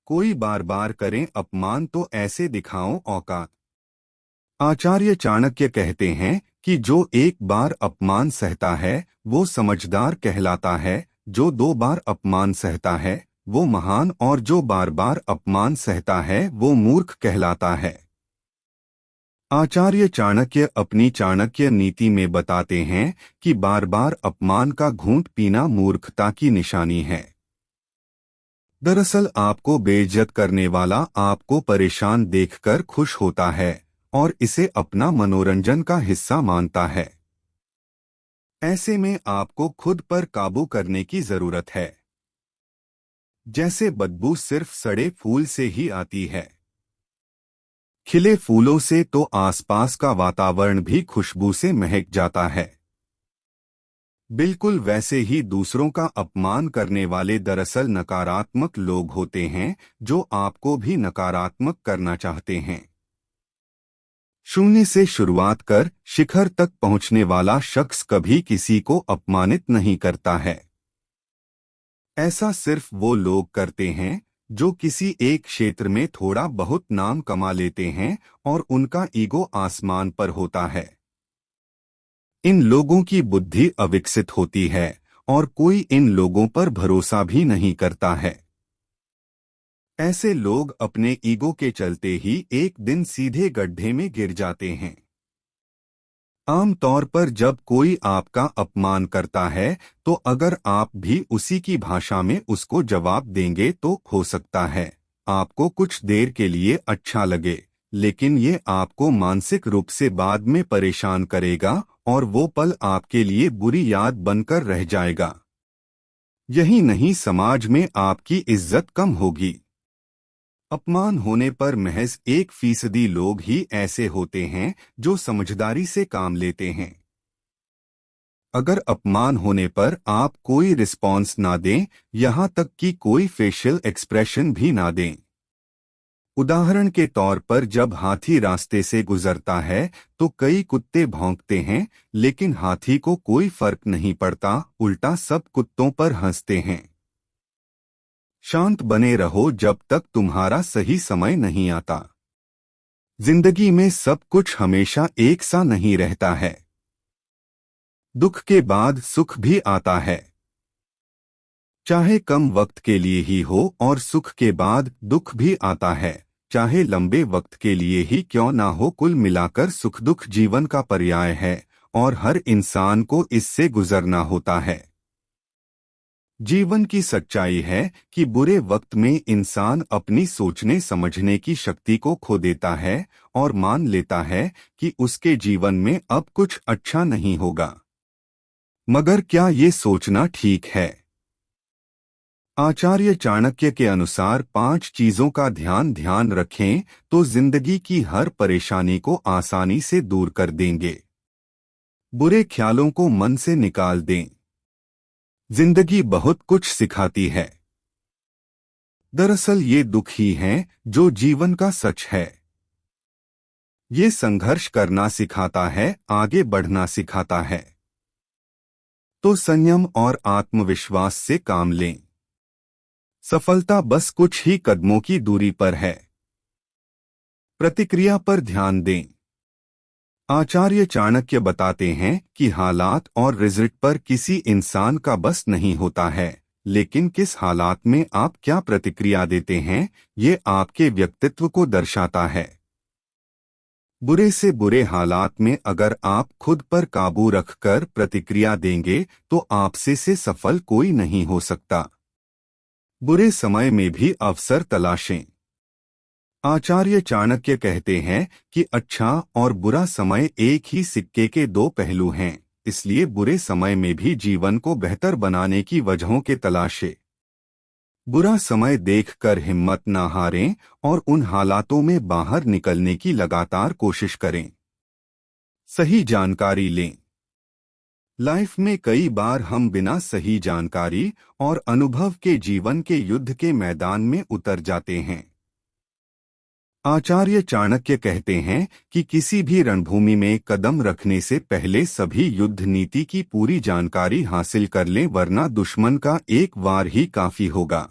कोई बार बार करें अपमान तो ऐसे दिखाओ औकात। आचार्य चाणक्य कहते हैं कि जो एक बार अपमान सहता है वो समझदार कहलाता है, जो दो बार अपमान सहता है वो महान, और जो बार बार अपमान सहता है वो मूर्ख कहलाता है। आचार्य चाणक्य अपनी चाणक्य नीति में बताते हैं कि बार बार अपमान का घूंट पीना मूर्खता की निशानी है। दरअसल आपको बेइज्जत करने वाला आपको परेशान देखकर खुश होता है और इसे अपना मनोरंजन का हिस्सा मानता है। ऐसे में आपको खुद पर काबू करने की जरूरत है। जैसे बदबू सिर्फ सड़े फूल से ही आती है, खिले फूलों से तो आसपास का वातावरण भी खुशबू से महक जाता है। बिल्कुल वैसे ही दूसरों का अपमान करने वाले दरअसल नकारात्मक लोग होते हैं, जो आपको भी नकारात्मक करना चाहते हैं। शून्य से शुरुआत कर शिखर तक पहुंचने वाला शख्स कभी किसी को अपमानित नहीं करता है। ऐसा सिर्फ वो लोग करते हैं जो किसी एक क्षेत्र में थोड़ा बहुत नाम कमा लेते हैं और उनका ईगो आसमान पर होता है। इन लोगों की बुद्धि अविकसित होती है और कोई इन लोगों पर भरोसा भी नहीं करता है। ऐसे लोग अपने ईगो के चलते ही एक दिन सीधे गड्ढे में गिर जाते हैं। आम तौर पर जब कोई आपका अपमान करता है तो अगर आप भी उसी की भाषा में उसको जवाब देंगे तो हो सकता है आपको कुछ देर के लिए अच्छा लगे, लेकिन ये आपको मानसिक रूप से बाद में परेशान करेगा और वो पल आपके लिए बुरी याद बनकर रह जाएगा। यही नहीं, समाज में आपकी इज्जत कम होगी। अपमान होने पर महज 1% लोग ही ऐसे होते हैं जो समझदारी से काम लेते हैं। अगर अपमान होने पर आप कोई रिस्पॉन्स ना दें, यहां तक कि कोई फेशियल एक्सप्रेशन भी ना दें। उदाहरण के तौर पर जब हाथी रास्ते से गुजरता है तो कई कुत्ते भौंकते हैं, लेकिन हाथी को कोई फर्क नहीं पड़ता, उल्टा सब कुत्तों पर हंसते हैं। शांत बने रहो जब तक तुम्हारा सही समय नहीं आता। जिंदगी में सब कुछ हमेशा एक सा नहीं रहता है। दुख के बाद सुख भी आता है, चाहे कम वक्त के लिए ही हो, और सुख के बाद दुख भी आता है, चाहे लंबे वक्त के लिए ही क्यों ना हो। कुल मिलाकर सुख दुख जीवन का पर्याय है और हर इंसान को इससे गुजरना होता है। जीवन की सच्चाई है कि बुरे वक्त में इंसान अपनी सोचने समझने की शक्ति को खो देता है और मान लेता है कि उसके जीवन में अब कुछ अच्छा नहीं होगा। मगर क्या ये सोचना ठीक है? आचार्य चाणक्य के अनुसार 5 चीजों का ध्यान रखें तो जिंदगी की हर परेशानी को आसानी से दूर कर देंगे। बुरे ख्यालों को मन से निकाल दें। जिंदगी बहुत कुछ सिखाती है। दरअसल ये दुख ही हैं जो जीवन का सच है। ये संघर्ष करना सिखाता है, आगे बढ़ना सिखाता है। तो संयम और आत्मविश्वास से काम लें। सफलता बस कुछ ही कदमों की दूरी पर है। प्रतिक्रिया पर ध्यान दें। आचार्य चाणक्य बताते हैं कि हालात और रिजल्ट पर किसी इंसान का बस नहीं होता है, लेकिन किस हालात में आप क्या प्रतिक्रिया देते हैं ये आपके व्यक्तित्व को दर्शाता है। बुरे से बुरे हालात में अगर आप खुद पर काबू रखकर प्रतिक्रिया देंगे तो आपसे से सफल कोई नहीं हो सकता। बुरे समय में भी अवसर तलाशें। आचार्य चाणक्य कहते हैं कि अच्छा और बुरा समय एक ही सिक्के के 2 पहलू हैं, इसलिए बुरे समय में भी जीवन को बेहतर बनाने की वजहों के तलाशें। बुरा समय देखकर हिम्मत ना हारें और उन हालातों में बाहर निकलने की लगातार कोशिश करें। सही जानकारी लें। लाइफ में कई बार हम बिना सही जानकारी और अनुभव के जीवन के युद्ध के मैदान में उतर जाते हैं। आचार्य चाणक्य कहते हैं कि किसी भी रणभूमि में कदम रखने से पहले सभी युद्ध नीति की पूरी जानकारी हासिल कर लें, वरना दुश्मन का एक वार ही काफी होगा।